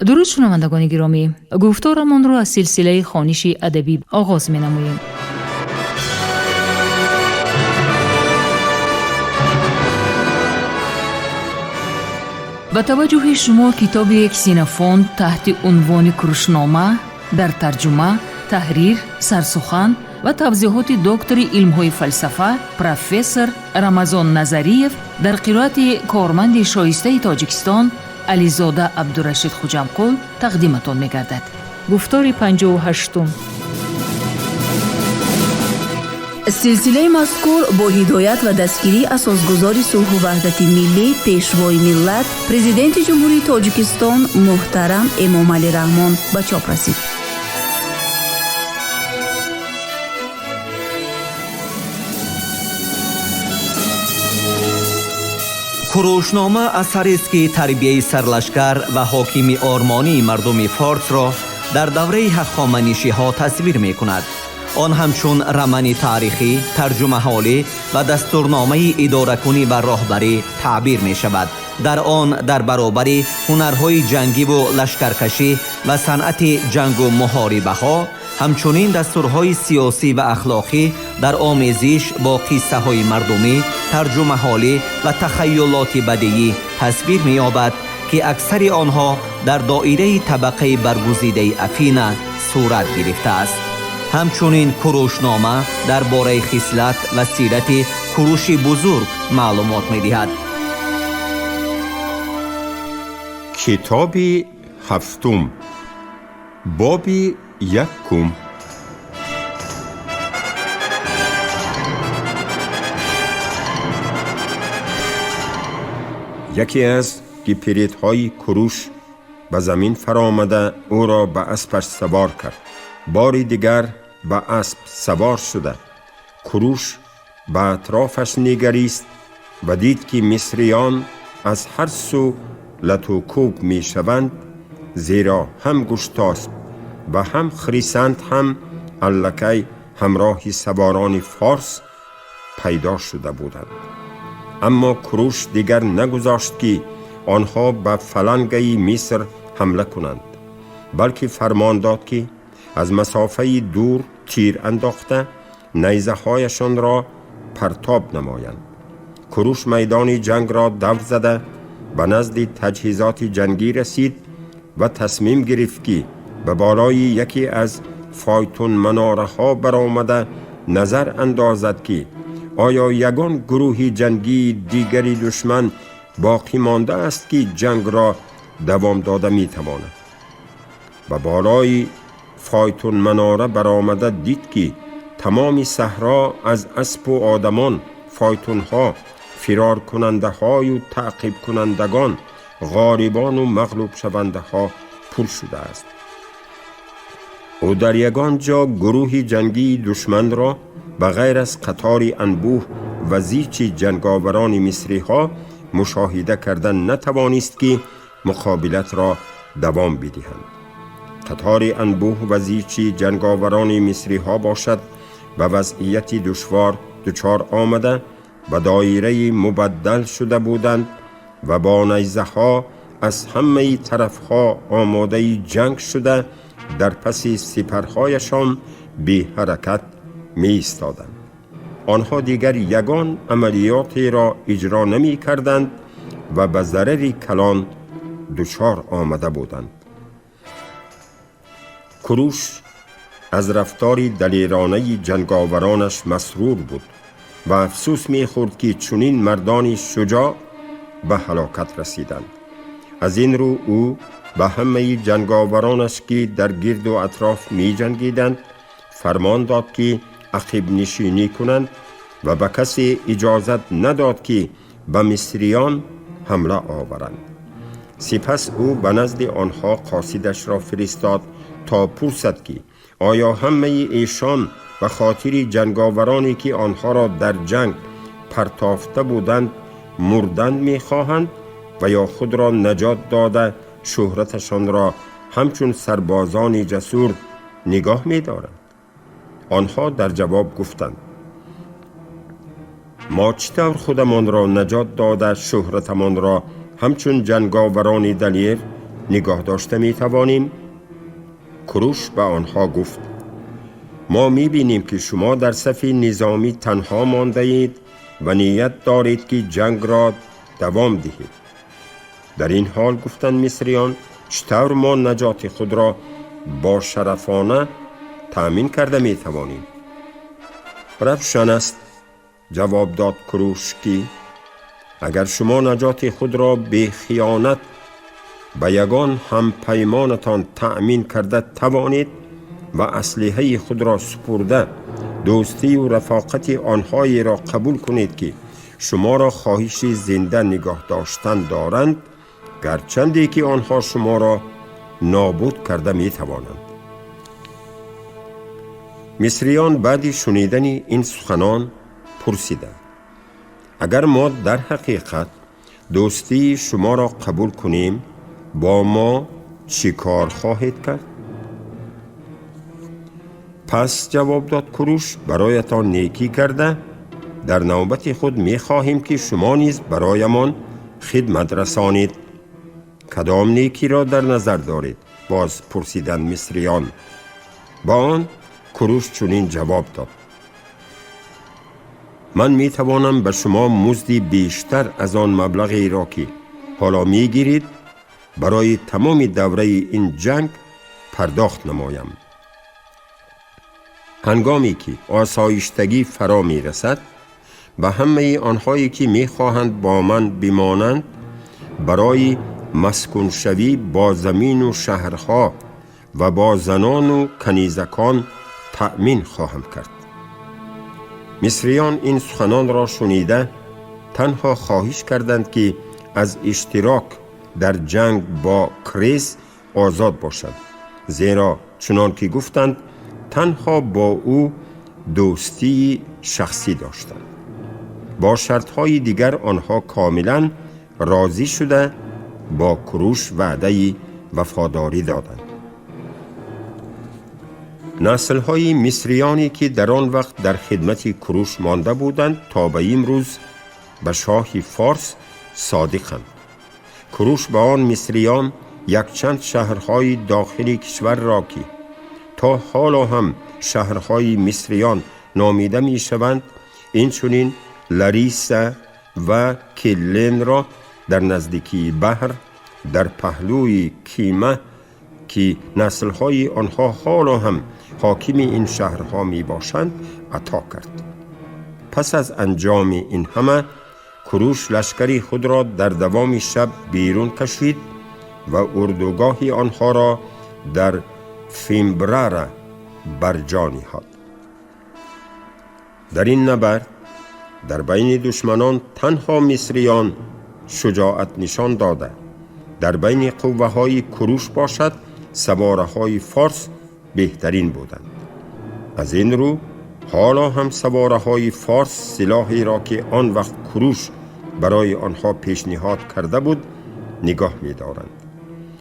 درود شنوندگان گرامی، گفتارمان را از سلسله خوانش ادبی آغاز می‌نماییم. با توجه شما کتاب کسینوفونت تحت عنوان کروشنامه در ترجمه، تحریر، سرسخن و توضیحات دکتر علم‌های فلسفه پروفسور رمضان نظریف در قرائت کارمند شایسته تاجیکستان علیزاده عبدالرشید خوجامقل تقدیمتان می‌گردد. گفتار 58. سلسله مذکور با هدایت و دستگیری اساسگزار صلح و وحدت ملی پیشوای ملت پرزیدنت جمهوری تاجیکستان محترم امامعلی رحمان به چاپ رسید. کروشنامه اثری است که تربیه سرلشکر و حاکم آرمانی مردم فارس را در دوره هخامنشی‌ها تصویر می‌کند. آن همچون رمانی تاریخی، ترجمه حالی و دستورنامه اداره‌کنی و راهبری تعبیر می‌شود. در آن در برابر هنرهای جنگی و لشکرکشی و صنعت جنگ و محاربه‌ها، همچنین دستورهای سیاسی و اخلاقی در آمیزش با قصه های مردمی، ترجمه حالی و تخیلات بدیعی تصویر می‌یابد که اکثر آنها در دایره طبقه برگزیده افینه صورت گرفته است. همچنین کروشنامه درباره خصلت و سیرت کوروش بزرگ معلومات می‌دهد. کتاب هفتم، باب یکم. یکی از گیپریت‌های کوروش به زمین فرا آمده او را به اسبش سوار کرد. باری دیگر به اسب سوار شده کوروش به اطرافش نگریست و دید که مصریان از هر سو لطوکوب می شوند، زیرا هم گشتاسب و هم خریسند هم الکی همراه سواران فارس پیدا شده بودند. اما کوروش دیگر نگذاشت که آنها به فلنگه مصر حمله کنند، بلکه فرمان داد که از مسافه دور تیر انداخته نیزه هایشان را پرتاب نمایند. کوروش میدان جنگ را دور زده به نزد تجهیزات جنگی رسید و تصمیم گرفت که به بالای یکی از فایتون مناره ها برآمده نظر اندازد که آیا یگان گروه جنگی دیگری دشمن باقی مانده است که جنگ را دوام داده می تواند. به بالای فایتون مناره برآمده دید که تمام صحرا از اسب و آدمان، فایتون ها، فرار کننده های و تعقیب کنندگان، غاربان و مغلوب شونده ها پر شده است. او در یگان جا گروه جنگی دشمن را به غیر از قطار انبوه و زیچ جنگاوران مصری ها مشاهده کردن نتوانست که مقابلت را دوام بدهند. قطار انبوه و زیچ جنگاوران مصری ها باشد و وضعیت دشوار دچار آمده و دایره مبدل شده بودند و با نیزه ها از همه طرف ها آماده جنگ شده در پس سپرهایشان بی حرکت می ایستادند. آنها دیگر یگان عملیاتی را اجرا نمی کردند و به ضرر کلان دچار آمده بودند. کوروش از رفتار دلیرانه جنگاورانش مسرور بود و افسوس می خورد که چنین مردان شجاع به هلاکت رسیدند. از این رو او به همه جنگاورانش که در گرد و اطراف می جنگیدند فرمان داد که عقب نشینی کنند و به کسی اجازت نداد که به مصریان حمله آورند. سپس او به نزد آنها قاصدش را فرستاد تا پرسد که آیا همه ایشان به خاطر جنگاورانی که آنها را در جنگ پرتافته بودند مردن می خواهند و یا خود را نجات داده شهرتشان را همچون سربازان جسور نگاه می دارند؟ آنها در جواب گفتند ما چطور خودمان را نجات داده شهرتمان را همچون جنگاوران دلیر نگاه داشته می توانیم؟ کروش به آنها گفت: ما می بینیم که شما در صف نظامی تنها مانده اید و نیت دارید که جنگ را دوام دهید. در این حال گفتند مصریان: چطور ما نجات خود را با شرفانه تأمین کرده می توانیم؟ روشن است، جواب داد کروش، که اگر شما نجات خود را به خیانت به یگان هم پیمانتان تأمین کرده توانید و اسلحه خود را سپرده دوستی و رفاقت آنهایی را قبول کنید که شما را خواهش زنده نگاه داشتن دارند، گرچندی که آنها شما را نابود کرده می توانند. مصریان بعد شنیدن این سخنان پرسیدند: اگر ما در حقیقت دوستی شما را قبول کنیم، با ما چی کار خواهید کرد؟ پس جواب داد کروش: برایتان نیکی کرده در نوبت خود می خواهیم که شما نیز برایمان خدمت رسانید. کدام نیکی را در نظر دارید؟ باز پرسیدند مصریان. با آن کروش چنین جواب داد: من می توانم به شما مزدی بیشتر از آن مبلغی را که حالا می گیرید برای تمام دوره این جنگ پرداخت نمایم. هنگامی که آسایشتگی فرا می رسد، به همه آنهایی که می خواهند با من بمانند برای مسکون شوی با زمین و شهرها و با زنان و کنیزکان تأمین خواهم کرد. مصریان این سخنان را شنیده تنها خواهش کردند که از اشتراک در جنگ با کریس آزاد باشند، زیرا چنان که گفتند تنها با او دوستی شخصی داشتند. با شرطهای دیگر آنها کاملا راضی شده با کروش وعده وفاداری دادند. نسل‌های مصریانی که در آن وقت در خدمت کروش مانده بودند تا به امروز به شاه فارس صادقند. کروش به آن مصریان یک چند شهرهای داخلی کشور را که تا حالا هم شهرهای مصریان نامیده می شوند، اینچنین لاریسا و کلن را در نزدیکی بحر در پهلوی کیمه که نسل‌های آنها حالا هم حاکم این شهرها می باشند عطا کرد. پس از انجام این همه کروش لشکری خود را در دوام شب بیرون کشید و اردوگاه آنها را در فیمبرارا بر جا نهاد. در این نبرد در بین دشمنان تنها مصریان شجاعت نشان داده در بین قوه های کروش باشد سواره های فارس بهترین بودند. از این رو حالا هم سواره های فارس سلاحی را که آن وقت کروش برای آنها پیشنهاد کرده بود نگاه می دارند.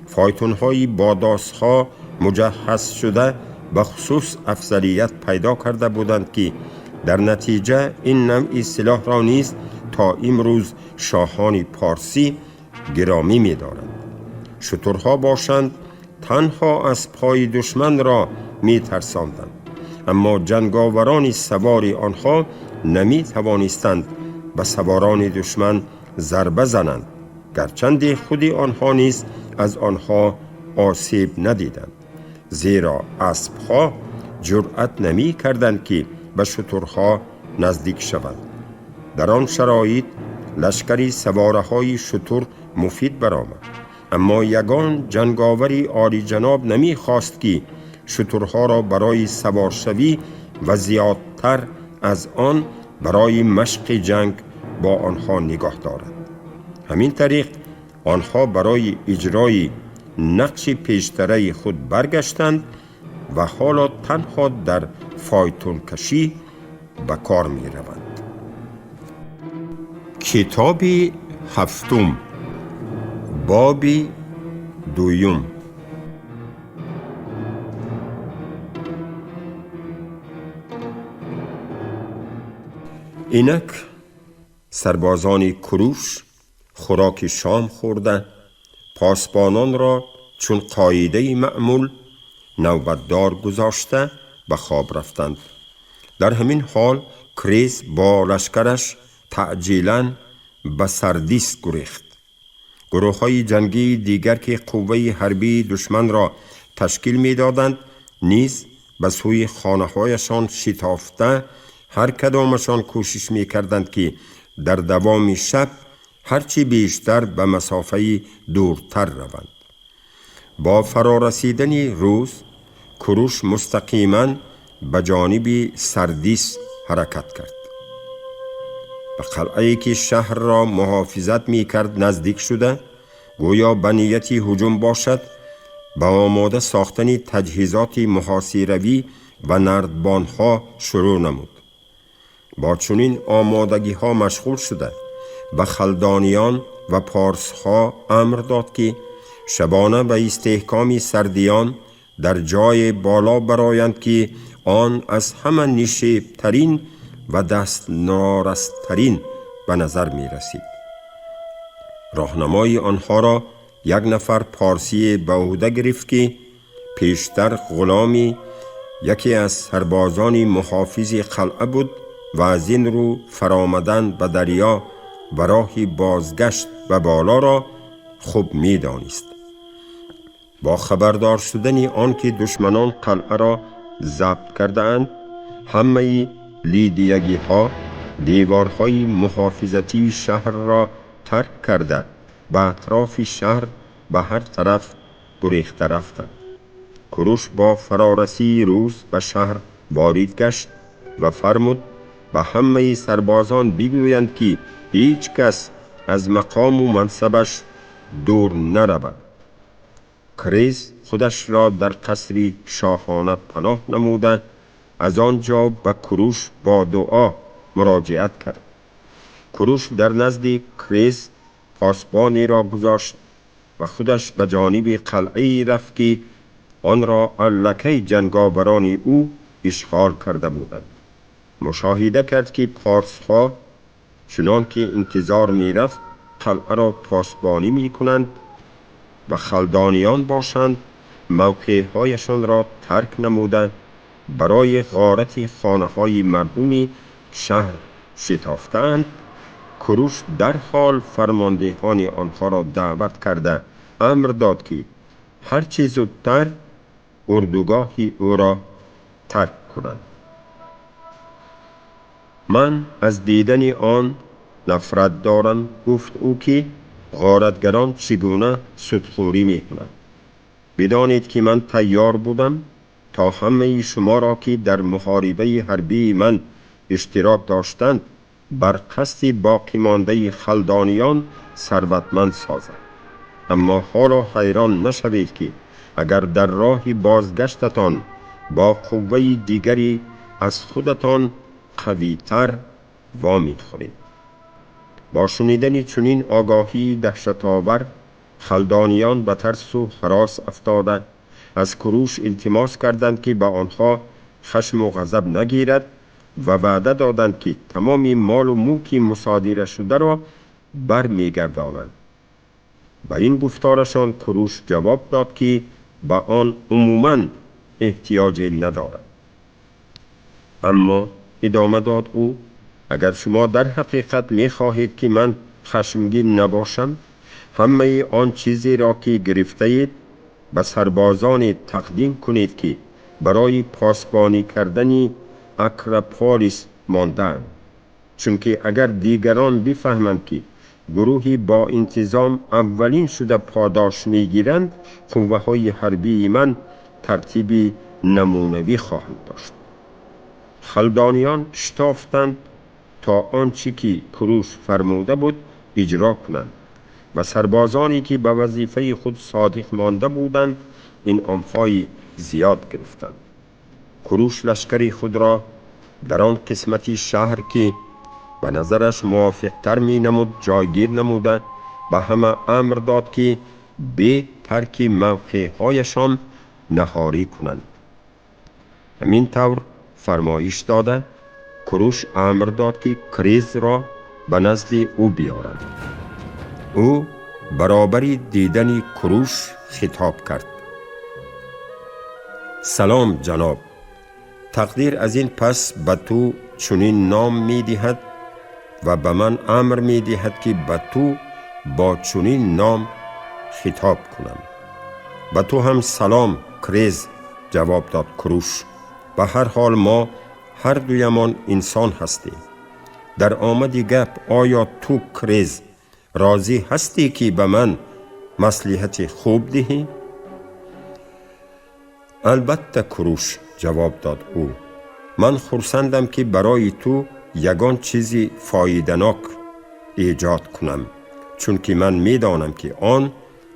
فایتون های با داس‌ها مجهز شده به خصوص افضلیت پیدا کرده بودند که در نتیجه این نوع سلاح را نیز تا امروز شاهان پارسی گرامی می دارند. شترها باشند تنها از پای دشمن را می ترساندند، اما جنگاوران سوار آنها نمی توانستند به سواران دشمن ضربه زنند، گرچند خود آنها نیز از آنها آسیب ندیدند، زیرا اسبها جرأت نمی کردند که به شترها نزدیک شوند. در آن شرایط لشکری سواره های شتر مفید برآمد، اما یگان جنگاوری عالی جناب نمی خواست که شترها را برای سوارشوی و زیادتر از آن برای مشق جنگ با آنها نگاه دارد. همین طریق آنها برای اجرای نقش پیشتره خود برگشتند و حالا تنها در فایتون کشی به کار می روند. کتاب هفتم، باب دویم. اینک سربازان کروش خوراک شام خورده پاسبانان را چون قاعده معمول نوبتدار گذاشته به خواب رفتند. در همین حال کریز با لشکرش تعجیلاً به سردیس گریخت. گروه های جنگی دیگر که قوه حربی دشمن را تشکیل می دادند نیز به سوی خانه هایشان شتافته هر کدامشان کوشش می کردند که در دوام شب هرچی بیشتر به مسافه دورتر روند. با فرارسیدن روز کوروش مستقیما به جانب سردیس حرکت کرد. به قلعه‌ای که شهر را محافظت می کرد نزدیک شده، گویا به نیت هجوم باشد به آماده ساختن تجهیزات محاصره‌ای و نردبان‌ها شروع نمود. با چنین آمادگی ها مشغول شده به خلدانیان و پارس‌ها امر داد که شبانه به استحکام سردیان در جای بالا برآیند که آن از همه نشیب‌ترین و دست نارسترین به نظر می رسید. راهنمای آنها را یک نفر پارسی به عهده گرفت که پیشتر غلامی یکی از سربازان محافظ قلعه بود و از این رو فرآمدن به دریا و راه بازگشت به بالا را خوب می دانست. با خبردار شدن آن که دشمنان قلعه را ضبط کرده اند، همه لیدیگی ها دیوارهای محافظتی شهر را ترک کرده به اطراف شهر به هر طرف گریخته رفتند. کوروش با فرارسی روز به شهر وارد گشت و فرمود به همه سربازان بگویند که هیچ کس از مقام و منصبش دور نرود. کریز خودش را در قصر شاهانه پناه نموده از آنجا به کوروش با دعا مراجعت کرد. کوروش در نزد کریز پاسبانی را گذاشت و خودش به جانب قلعه رفت که آن را لکه جنگاوران او اشغال کرده بودند. مشاهده کرد که پارس‌ها چنان که انتظار می رفت قلعه را پاسبانی می کنند و خلدانیان باشند موقعهایشان را ترک نموده برای غارت خانه های مردم شهر شتافتند. کوروش در حال فرماندهان آنها را دعوت کرده امر داد که هرچی زودتر اردوگاه او را ترک کنند. من از دیدن آن نفرت دارم، گفت او، که غارتگران چگونه سودخوری می کنند. بدانید که من تیار بودم تا همه شما را که در محاربه حربی من اشتراک داشتند بر قصد باقی مانده خلدانیان ثروتمند سازم. اما حالا حیران نشوید که اگر در راه بازگشتتان با قوه دیگری از خودتان قوی‌تر وامی خورید. با شنیدن چنین آگاهی دهشت‌آور خلدانیان به ترس و هراس افتاده از کوروش التماس کردند که به آنها خشم و غضب نگیرد و وعده دادند که تمام مال و ملک مصادره شده را بر می‌گردانند. به این گفتارشان کوروش جواب داد که به آن عموماً احتیاجی ندارد. اما ادامه داد او، اگر شما در حقیقت می خواهید که من خشمگین نباشم، همه آن چیزی را که گرفته اید به سربازان تقدیم کنید که برای پاسبانی کردن اکروپولیس ماندند. چونکه اگر دیگران بفهمند که گروهی با انتظام اولین شده پاداش میگیرند، قوه های حربی من ترتیبی نمونوی خواهند داشت. خلدانیان شتافتند تا آنچه که کوروش فرموده بود اجرا کنند و سربازانی که به وظیفه خود صادق مانده بودند انعام‌های زیاد گرفتند. کوروش لشکری خود را در آن قسمتی شهر که به نظرش موافق تر می نمود جایگیر نموده به همه امر داد که به ترک موقعهایشان نهاری کنند. همین طور فرمایش داده کوروش امر داد که کریز را به نزد او بیارند. او برابر دیدن کوروش خطاب کرد. سلام جناب، تقدیر از این پس به تو چنین نام می دهد و به من امر می دهد که به تو با چنین نام خطاب کنم. به تو هم سلام کریز، جواب داد کروش. به هر حال ما هر دویمان انسان هستیم. در آمد گپ آیا تو کریز راضی هستی که به من مصلحت خوب دهی؟ البته کروش، جواب داد او. من خرسندم که برای تو یگان چیزی فایده‌ناک ایجاد کنم، چون که من می دانم که آن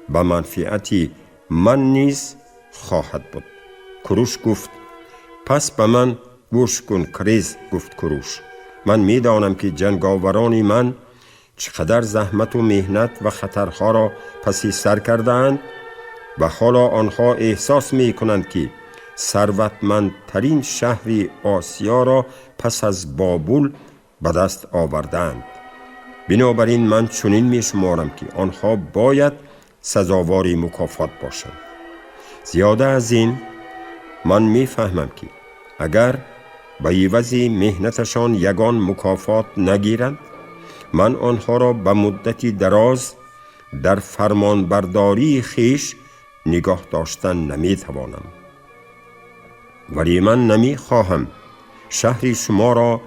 به منفعتی من نیز خواهد بود. کروش گفت پس به من گوش کن کریز، گفت کروش. من می دانم که جنگاوران من چقدر زحمت و مهنت و خطرها را پسی سر کردند و حالا آنها احساس می کنند که ثروتمندترین شهر آسیا را پس از بابل به دست آوردند. بنابراین من چنین می شمارم که آنها باید سزاوار مکافات باشند. زیاده از این من می فهمم که اگر به عوض مهنتشان یگان مکافات نگیرند، من آنها را به مدتی دراز در فرمانبرداری خیش نگاه داشتن نمی توانم. ولی من نمی خواهم شهر شما را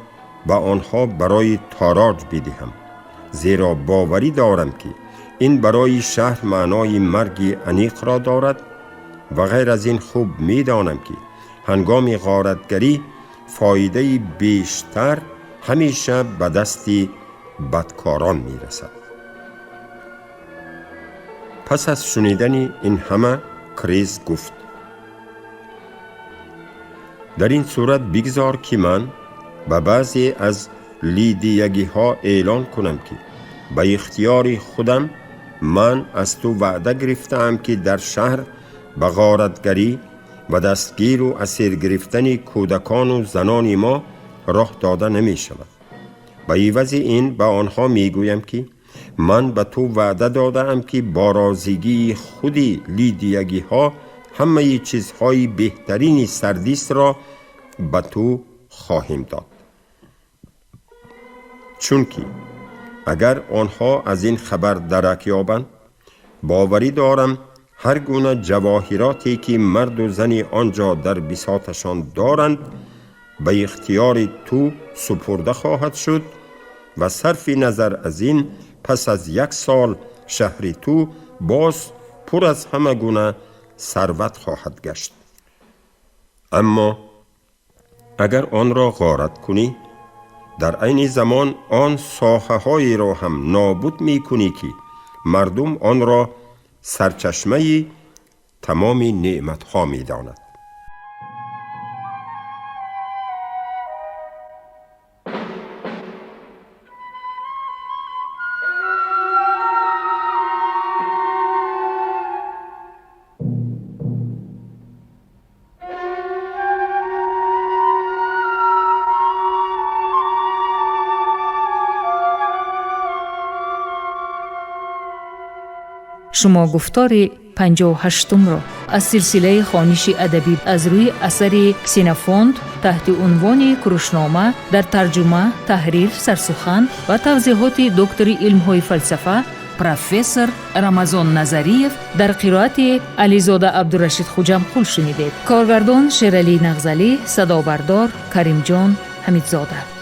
به آنها برای تاراج بدهم، زیرا باوری دارم که این برای شهر معنای مرگ انیق را دارد و غیر از این خوب می دانم که هنگام غارتگری فایده بیشتر همیشه به دست بدکاران می رسد. پس از شنیدن این همه کریز گفت در این صورت بگذار که من به بعضی از لیدیگی ها اعلان کنم که به اختیار خودم من از تو وعده گرفتم که در شهر به غارتگری و دستگیر و اسیر گرفتن کودکان و زنان ما راه داده نمی شود. به عوض این به آنها می گویم که من به تو وعده دادم که با رازیگی خودی لیدیگی ها همه چیزهای بهترین سردیس را به تو خواهیم داد. چون که اگر آنها از این خبر درک یابند، باوری دارم هر گونه جواهراتی که مرد و زن آنجا در بساطشان دارند به اختیار تو سپرده خواهد شد و صرف نظر از این پس از 1 سال شهر تو باز پر از همه گونه ثروت خواهد گشت. اما اگر آن را غارت کنی، در عین زمان آن ساحه های را هم نابود می کنی که مردم آن را سرچشمه تمام نعمت ها می داند. شما گفتار 58 را از سلسله خوانش ادبی از روی اثر کسینوفونت تحت عنوان کروشنامه در ترجمه، تحریر، سرسخن و توضیحات دکتر علم‌های فلسفه پروفسور رمضان نظریف در قرائت علیزاده عبدالرشید خوجمقل شنیدید. کارگردان شیرعلی نغزلی، صدابردار کریم جان حمیدزاده.